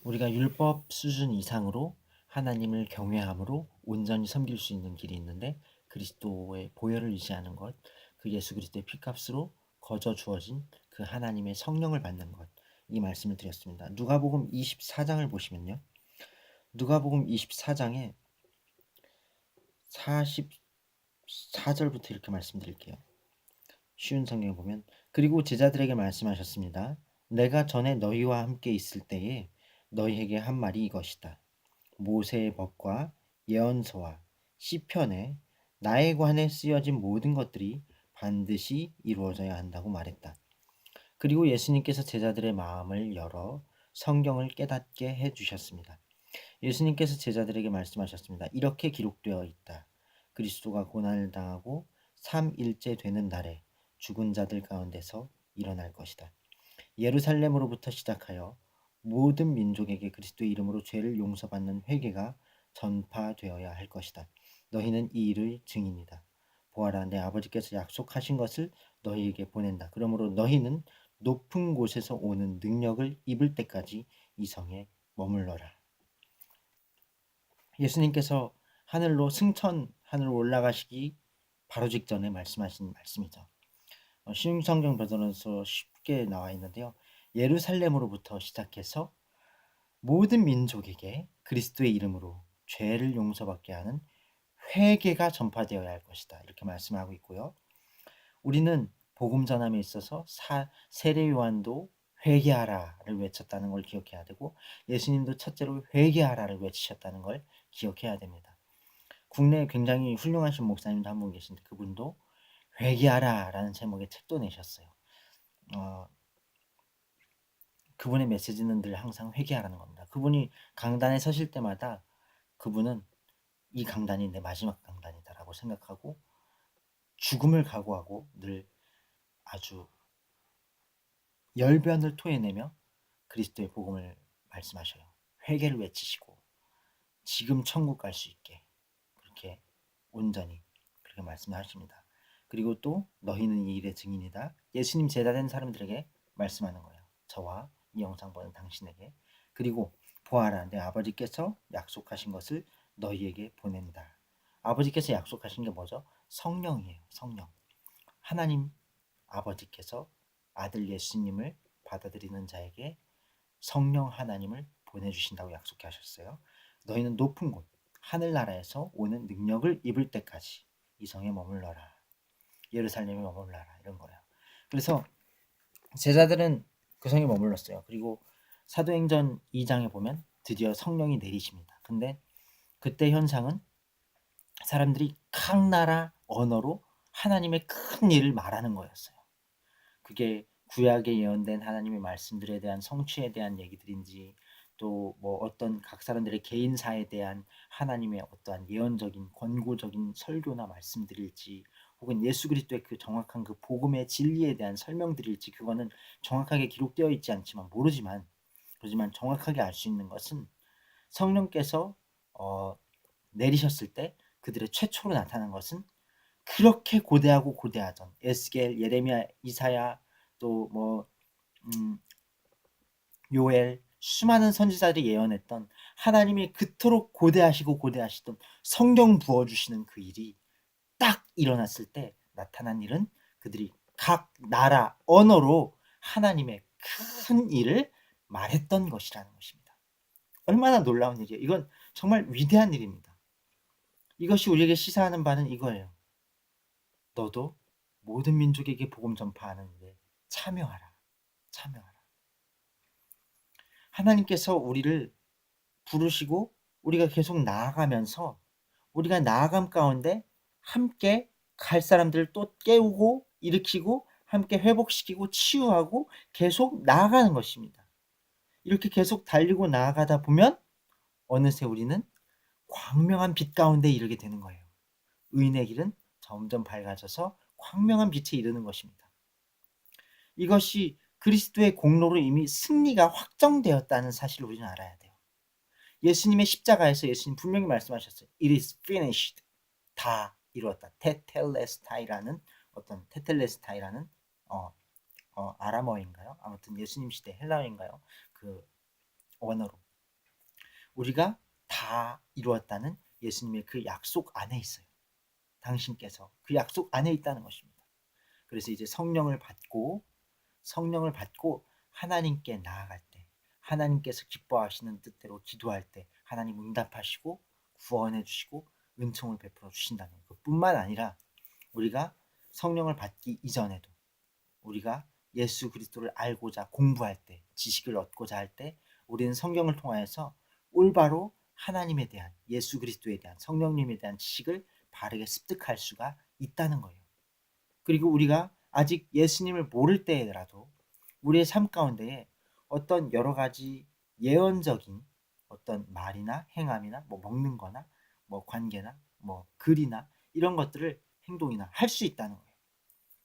우리가 율법 수준 이상으로 하나님을 경외함으로 온전히 섬길 수 있는 길이 있는데 그리스도의 보혈을 의지하는 것, 그 예수 그리스도의 피값으로 거저 주어진 그 하나님의 성령을 받는 것, 이 말씀을 드렸습니다. 누가복음 24장을 보시면요. 누가복음 24장에 44절부터 이렇게 말씀드릴게요. 쉬운 성경을 보면 그리고 제자들에게 말씀하셨습니다. 내가 전에 너희와 함께 있을 때에 너희에게 한 말이 이것이다. 모세의 법과 예언서와 시편에 나에 관해 쓰여진 모든 것들이 반드시 이루어져야 한다고 말했다. 그리고 예수님께서 제자들의 마음을 열어 성경을 깨닫게 해주셨습니다. 예수님께서 제자들에게 말씀하셨습니다. 이렇게 기록되어 있다. 그리스도가 고난을 당하고 3일째 되는 날에 죽은 자들 가운데서 일어날 것이다. 예루살렘으로부터 시작하여 모든 민족에게 그리스도의 이름으로 죄를 용서받는 회개가 전파되어야 할 것이다. 너희는 이 일의 증인이다. 보아라, 내 아버지께서 약속하신 것을 너희에게 보낸다. 그러므로 너희는 높은 곳에서 오는 능력을 입을 때까지 이 성에 머물러라. 예수님께서 하늘로 올라가시기 바로 직전에 말씀하신 말씀이죠. 신약성경 버전에서 쉽게 나와 있는데요. 예루살렘으로부터 시작해서 모든 민족에게 그리스도의 이름으로 죄를 용서받게 하는 회개가 전파되어야 할 것이다. 이렇게 말씀하고 있고요. 우리는 복음 전함에 있어서 세례 요한도 회개하라를 외쳤다는 걸 기억해야 되고 예수님도 첫째로 회개하라를 외치셨다는 걸 기억해야 됩니다. 국내에 굉장히 훌륭하신 목사님도 한 분 계신데 그분도 회개하라라는 제목의 책도 내셨어요. 그분의 메시지는 늘 항상 회개하라는 겁니다. 그분이 강단에 서실 때마다 그분은 이 강단이 내 마지막 강단이다라고 생각하고 죽음을 각오하고 늘 아주 열변을 토해내며 그리스도의 복음을 말씀하셔요. 회개를 외치시고 지금 천국 갈 수 있게 그렇게 온전히 그렇게 말씀하십니다. 그리고 또 너희는 이 일의 증인이다. 예수님 제자된 사람들에게 말씀하는 거예요. 저와 이 영상 보는 당신에게. 그리고 보아라, 내 아버지께서 약속하신 것을 너희에게 보낸다. 아버지께서 약속하신 게 뭐죠? 성령이에요. 성령. 하나님 아버지께서 아들 예수님을 받아들이는 자에게 성령 하나님을 보내주신다고 약속하셨어요. 너희는 높은 곳 하늘나라에서 오는 능력을 입을 때까지 이 성에 머물러라. 예루살렘에 머물러라. 이런 거예요. 그래서 제자들은 그 성에 머물렀어요. 그리고 사도행전 2장에 보면 드디어 성령이 내리십니다. 근데 그때 현상은 사람들이 각 나라 언어로 하나님의 큰 일을 말하는 거였어요. 그게 구약에 예언된 하나님의 말씀들에 대한 성취에 대한 얘기들인지 또 뭐 어떤 각 사람들의 개인사에 대한 하나님의 어떠한 예언적인 권고적인 설교나 말씀들일지 혹은 예수 그리스도의 그 정확한 그 복음의 진리에 대한 설명들일지 그거는 정확하게 기록되어 있지 않지만 그러지만 정확하게 알 수 있는 것은 성령께서 내리셨을 때 그들의 최초로 나타난 것은 그렇게 고대하고 고대하던 에스겔, 예레미야, 이사야 또 뭐 요엘 수많은 선지자들이 예언했던 하나님이 그토록 고대하시고 고대하시던 성경 부어주시는 그 일이 딱 일어났을 때 나타난 일은 그들이 각 나라 언어로 하나님의 큰 일을 말했던 것이라는 것입니다. 얼마나 놀라운 일이에요. 이건 정말 위대한 일입니다. 이것이 우리에게 시사하는 바는 이거예요. 너도 모든 민족에게 복음 전파하는 일에 참여하라. 참여하라. 하나님께서 우리를 부르시고 우리가 계속 나아가면서 우리가 나아감 가운데 함께 갈 사람들을 또 깨우고 일으키고 함께 회복시키고 치유하고 계속 나아가는 것입니다. 이렇게 계속 달리고 나아가다 보면 어느새 우리는 광명한 빛 가운데 이르게 되는 거예요. 의인의 길은 점점 밝아져서 광명한 빛에 이르는 것입니다. 이것이 그리스도의 공로로 이미 승리가 확정되었다는 사실을 우리는 알아야 돼요. 예수님의 십자가에서 예수님 분명히 말씀하셨어요. It is finished. 다 이루었다. 테텔레스타이라는 아람어인가요? 아무튼 예수님 시대 헬라어인가요? 그 원어로 우리가 다 이루었다는 예수님의 그 약속 안에 있어요. 당신께서 그 약속 안에 있다는 것입니다. 그래서 이제 성령을 받고 하나님께 나아갈 때, 하나님께서 기뻐하시는 뜻대로 기도할 때 하나님 응답하시고 구원해 주시고 은총을 베풀어 주신다는 것뿐만 아니라, 우리가 성령을 받기 이전에도 우리가 예수 그리스도를 알고자 공부할 때, 지식을 얻고자 할 때 우리는 성경을 통하여서 올바로 하나님에 대한, 예수 그리스도에 대한, 성령님에 대한 지식을 바르게 습득할 수가 있다는 거예요. 그리고 우리가 아직 예수님을 모를 때라도 우리의 삶 가운데에 어떤 여러 가지 예언적인 어떤 말이나 행함이나 뭐 먹는 거나 뭐 관계나 뭐 글이나 이런 것들을, 행동이나 할 수 있다는 거예요.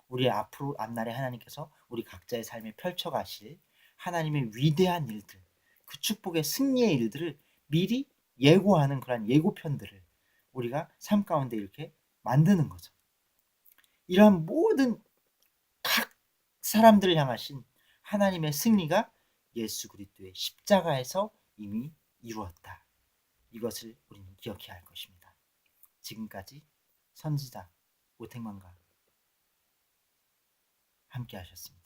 우리의 앞날에 하나님께서 우리 각자의 삶에 펼쳐가실 하나님의 위대한 일들, 그 축복의 승리의 일들을 미리 예고하는 그런 예고편들을 우리가 삶 가운데 이렇게 만드는 거죠. 이러한 모든 각 사람들을 향하신 하나님의 승리가 예수 그리스도의 십자가에서 이미 이루었다. 이것을 우리는 기억해야 할 것입니다. 지금까지 선지자 오택만과 함께 하셨습니다.